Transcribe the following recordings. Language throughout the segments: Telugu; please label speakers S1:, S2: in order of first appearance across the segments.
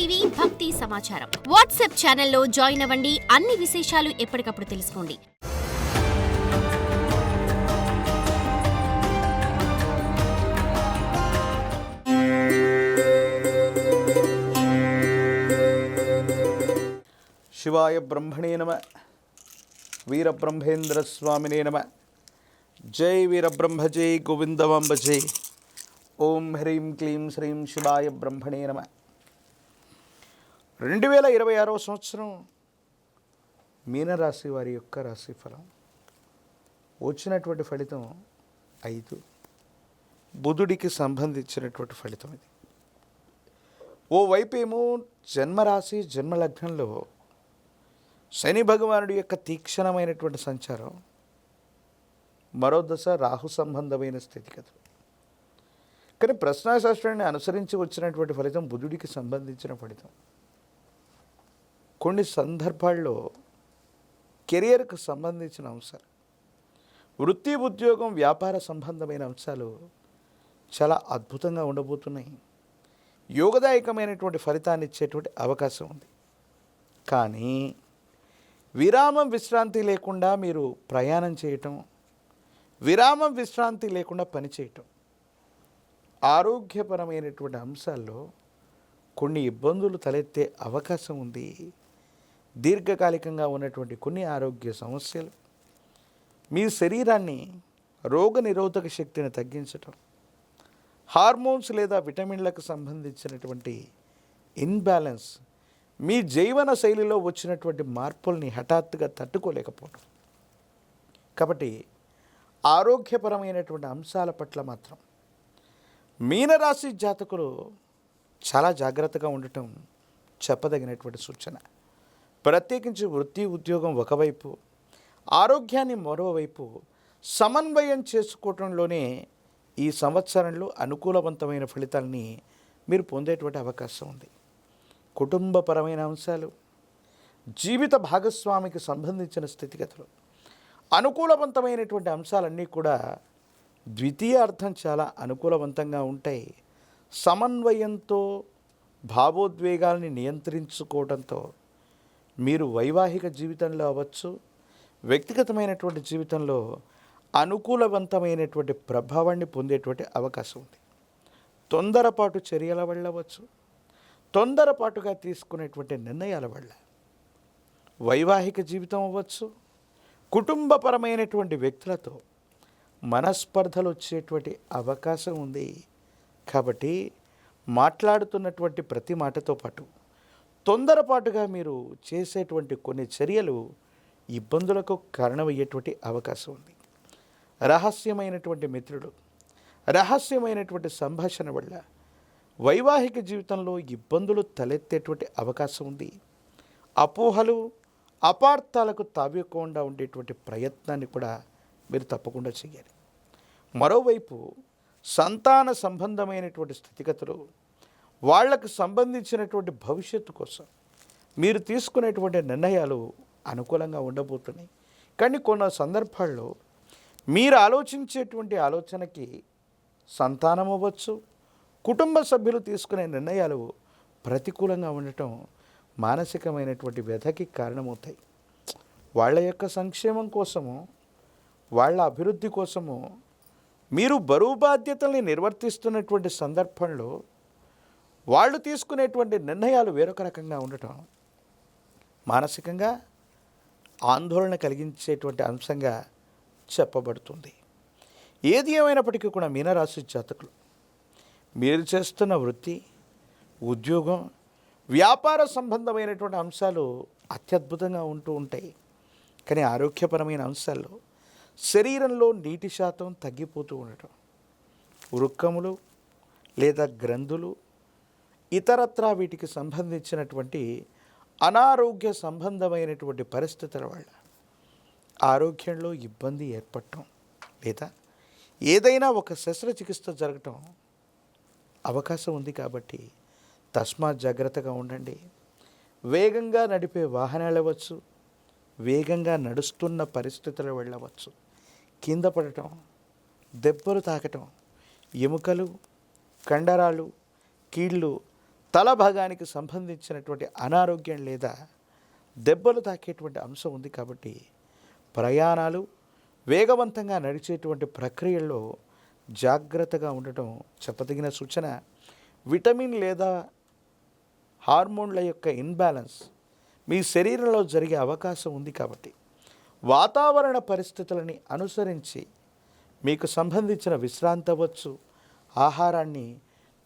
S1: టీవీ భక్తి సమాచారం వాట్సాప్ ఛానల్లో జాయిన్ అవ్వండి. అన్ని విశేషాలు ఎప్పటికప్పుడు తెలుసుకోండి.
S2: శివాయ బ్రహ్మణే నమః. వీరబ్రహ్మేంద్ర స్వామినే నమః. జై వీరబ్రహ్మ జై గోవిందవాంబ జై. ఓం హ్రీం క్లీం శ్రీం శివాయ బ్రహ్మణే నమః. 2026వ సంవత్సరం మీనరాశి వారి యొక్క రాశిఫలం వచ్చినటువంటి ఫలితం 5. బుధుడికి సంబంధించినటువంటి ఫలితం ఇది. ఓవైపు ఏమో జన్మరాశి జన్మలగ్నంలో శని భగవానుడి యొక్క తీక్షణమైనటువంటి సంచారం, మరో దశ రాహు సంబంధమైన స్థితిగతులు. కానీ ప్రశ్నాశాస్త్రాన్ని అనుసరించి వచ్చినటువంటి ఫలితం బుధుడికి సంబంధించిన ఫలితం. కొన్ని సందర్భాల్లో కెరియర్కు సంబంధించిన అంశాలు, వృత్తి ఉద్యోగం వ్యాపార సంబంధమైన అంశాలు చాలా అద్భుతంగా ఉండబోతున్నాయి. యోగదాయకమైనటువంటి ఫలితాన్ని ఇచ్చేటువంటి అవకాశం ఉంది. కానీ విరామం విశ్రాంతి లేకుండా మీరు ప్రయాణం చేయటం, విరామం విశ్రాంతి లేకుండా పనిచేయటం, ఆరోగ్యపరమైనటువంటి అంశాల్లో కొన్ని ఇబ్బందులు తలెత్తే అవకాశం ఉంది. దీర్ఘకాలికంగా ఉన్నటువంటి కొన్ని ఆరోగ్య సమస్యలు, మీ శరీరాన్ని రోగనిరోధక శక్తిని తగ్గించటం, హార్మోన్స్ లేదా విటమిన్లకు సంబంధించినటువంటి ఇన్బ్యాలెన్స్, మీ జీవన శైలిలో వచ్చినటువంటి మార్పుల్ని హఠాత్తుగా తట్టుకోలేకపోవడం. కాబట్టి ఆరోగ్యపరమైనటువంటి అంశాల పట్ల మాత్రం మీనరాశి జాతకులు చాలా జాగ్రత్తగా ఉండటం చెప్పదగినటువంటి సూచన. ప్రత్యేకించి వృత్తి ఉద్యోగం ఒకవైపు, ఆరోగ్యాన్ని మరోవైపు సమన్వయం చేసుకోవటంలోనే ఈ సంవత్సరంలో అనుకూలవంతమైన ఫలితాలని మీరు పొందేటువంటి అవకాశం ఉంది. కుటుంబపరమైన అంశాలు, జీవిత భాగస్వామికి సంబంధించిన స్థితిగతులు, అనుకూలవంతమైనటువంటి అంశాలన్నీ కూడా ద్వితీయార్థం చాలా అనుకూలవంతంగా ఉంటాయి. సమన్వయంతో భావోద్వేగాల్ని నియంత్రించుకోవడంతో మీరు వైవాహిక జీవితంలో అవ్వచ్చు, వ్యక్తిగతమైనటువంటి జీవితంలో అనుకూలవంతమైనటువంటి ప్రభావాన్ని పొందేటువంటి అవకాశం ఉంది. తొందరపాటు చర్యల వల్ల అవ్వచ్చు, తొందరపాటుగా తీసుకునేటువంటి నిర్ణయాల వల్ల వైవాహిక జీవితం అవ్వచ్చు, కుటుంబపరమైనటువంటి వ్యక్తులతో మనస్పర్ధలు వచ్చేటువంటి అవకాశం ఉంది. కాబట్టి మాట్లాడుతున్నటువంటి ప్రతి మాటతో పాటు తొందరపాటుగా మీరు చేసేటువంటి కొన్ని చర్యలు ఇబ్బందులకు కారణమయ్యేటువంటి అవకాశం ఉంది. రహస్యమైనటువంటి మిత్రులు, రహస్యమైనటువంటి సంభాషణ వల్ల వైవాహిక జీవితంలో ఇబ్బందులు తలెత్తేటువంటి అవకాశం ఉంది. అపోహలు, అపార్థాలకు తావివ్వకుండా ఉండేటువంటి ప్రయత్నాన్ని కూడా మీరు తప్పకుండా చేయాలి. మరోవైపు సంతాన సంబంధమైనటువంటి స్థితిగతులు, వాళ్లకు సంబంధించినటువంటి భవిష్యత్తు కోసం మీరు తీసుకునేటువంటి నిర్ణయాలు అనుకూలంగా ఉండబోతున్నాయి. కానీ కొన్ని సందర్భాల్లో మీరు ఆలోచించేటువంటి ఆలోచనకి సంతానం అవ్వచ్చు, కుటుంబ సభ్యులు తీసుకునే నిర్ణయాలు ప్రతికూలంగా ఉండటం మానసికమైనటువంటి వ్యధకి కారణమవుతాయి. వాళ్ళ యొక్క సంక్షేమం కోసము, వాళ్ళ అభివృద్ధి కోసము మీరు బరువు బాధ్యతల్ని నిర్వర్తిస్తున్నటువంటి సందర్భంలో వాళ్ళు తీసుకునేటువంటి నిర్ణయాలు వేరొక రకంగా ఉండటం మానసికంగా ఆందోళన కలిగించేటువంటి అంశంగా చెప్పబడుతుంది. ఏది ఏమైనప్పటికీ కూడా మీనరాశి జాతకులు మీరు చేస్తున్న వృత్తి, ఉద్యోగం, వ్యాపార సంబంధమైనటువంటి అంశాలు అత్యద్భుతంగా ఉంటూ ఉంటాయి. కానీ ఆరోగ్యపరమైన అంశాల్లో శరీరంలో నీటి శాతం తగ్గిపోతూ ఉండటం, వృక్కములు లేదా గ్రంథులు, ఇతరత్రా వీటికి సంబంధించినటువంటి అనారోగ్య సంబంధమైనటువంటి పరిస్థితుల వల్ల ఆరోగ్యంలో ఇబ్బంది ఏర్పడటం లేదా ఏదైనా ఒక శస్త్రచికిత్స జరగటం అవకాశం ఉంది. కాబట్టి తస్మాత్ జాగ్రత్తగా ఉండండి. వేగంగా నడిపే వాహనాలు అవ్వచ్చు, వేగంగా నడుస్తున్న పరిస్థితులు వెళ్ళవచ్చు, కింద పడటం, దెబ్బలు తాకటం, ఎముకలు, కండరాలు, కీళ్ళు తల భాగానికి సంబంధించినటువంటి అనారోగ్యం లేదా దెబ్బలు తాకేటువంటి అంశం ఉంది. కాబట్టి ప్రయాణాలు వేగవంతంగా నడిచేటువంటి ప్రక్రియల్లో జాగ్రత్తగా ఉండటం చెప్పదగిన సూచన. విటమిన్ లేదా హార్మోన్ల యొక్క ఇన్బ్యాలెన్స్ మీ శరీరంలో జరిగే అవకాశం ఉంది. కాబట్టి వాతావరణ పరిస్థితులని అనుసరించి మీకు సంబంధించిన విశ్రాంతి అవ్వచ్చు, ఆహారాన్ని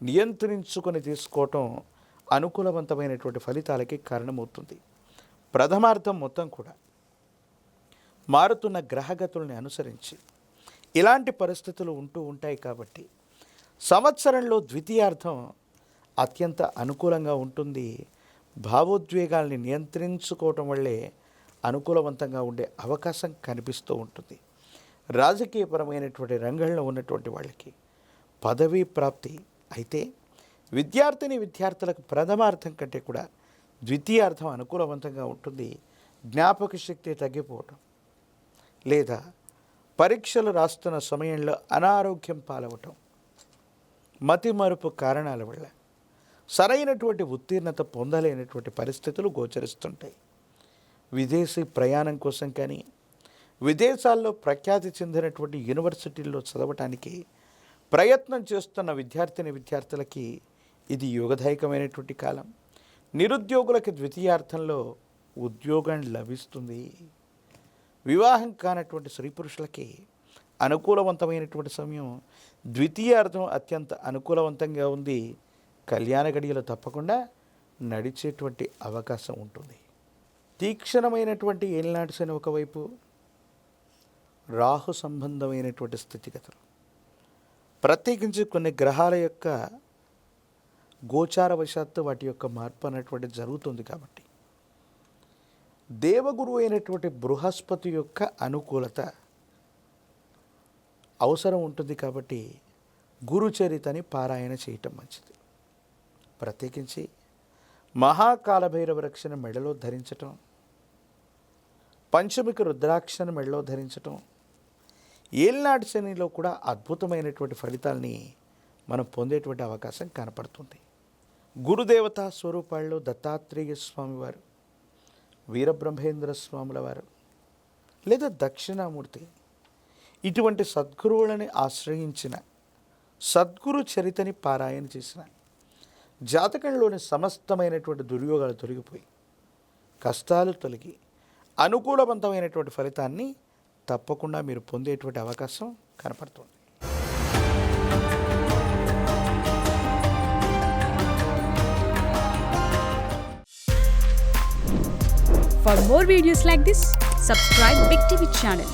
S2: నియంత్రించుకొని తీసుకోవటం అనుకూలవంతమైనటువంటి ఫలితాలకి కారణమవుతుంది. ప్రథమార్థం మొత్తం కూడా మారుతున్న గ్రహగతుల్ని అనుసరించి ఇలాంటి పరిస్థితులు ఉంటూ ఉంటాయి. కాబట్టి సంవత్సరంలో ద్వితీయార్థం అత్యంత అనుకూలంగా ఉంటుంది. భావోద్వేగాల్ని నియంత్రించుకోవటం వల్లే అనుకూలవంతంగా ఉండే అవకాశం కనిపిస్తూ ఉంటుంది. రాజకీయపరమైనటువంటి రంగంలో ఉన్నటువంటి వాళ్ళకి పదవీ ప్రాప్తి అయితే విద్యార్థులకు ప్రథమార్థం కంటే కూడా ద్వితీయార్థం అనుకూలవంతంగా ఉంటుంది. జ్ఞాపక శక్తి తగ్గిపోవటం లేదా పరీక్షలు రాస్తున్న సమయంలో అనారోగ్యం పాలవటం, మతిమరుపు కారణాల వల్ల సరైనటువంటి ఉత్తీర్ణత పొందలేనటువంటి పరిస్థితులు గోచరిస్తుంటాయి. విదేశీ ప్రయాణం కోసం కానీ విదేశాల్లో ప్రఖ్యాతి చెందినటువంటి యూనివర్సిటీల్లో చదవటానికి ప్రయత్నం చేస్తున్న విద్యార్థులకి ఇది యోగదాయకమైనటువంటి కాలం. నిరుద్యోగులకి ద్వితీయార్థంలో ఉద్యోగం లభిస్తుంది. వివాహం కానటువంటి స్త్రీ పురుషులకి అనుకూలవంతమైనటువంటి సమయం. ద్వితీయార్థం అత్యంత అనుకూలవంతంగా ఉంది. కళ్యాణ గడియలు తప్పకుండా నడిచేటువంటి అవకాశం ఉంటుంది. తీక్షణమైనటువంటి ఏలినాటి శని ఒకవైపు, రాహు సంబంధమైనటువంటి స్థితిగతులు, ప్రత్యేకించి కొన్ని గ్రహాల యొక్క గోచారవశాత్తు వాటి యొక్క మార్పు అనేటువంటి జరుగుతుంది. కాబట్టి దేవగురు అయినటువంటి బృహస్పతి యొక్క అనుకూలత అవసరం ఉంటుంది. కాబట్టి గురుచరితని పారాయణ చేయటం మంచిది. ప్రత్యేకించి మహాకాలభైరవ రక్షణ మెడలో ధరించటం, పంచమిక రుద్రాక్షను మెడలో ధరించటం, ఏలినాటి శనిలో కూడా అద్భుతమైనటువంటి ఫలితాల్ని మనం పొందేటువంటి అవకాశం కనపడుతుంది. గురుదేవతా స్వరూపాల్లో దత్తాత్రేయ స్వామివారు, వీరబ్రహ్మేంద్ర స్వాముల వారు లేదా దక్షిణామూర్తి ఇటువంటి సద్గురువులని ఆశ్రయించిన, సద్గురు చరితని పారాయణ చేసిన జాతకంలోని సమస్తమైనటువంటి దుర్యోగాలు తొలగిపోయి కష్టాలు తొలగి అనుకూలవంతమైనటువంటి ఫలితాన్ని తప్పకుండా మీరు పొందేటువంటి అవకాశం కనపడుతుంది.
S3: For more videos like this, subscribe Big TV channel.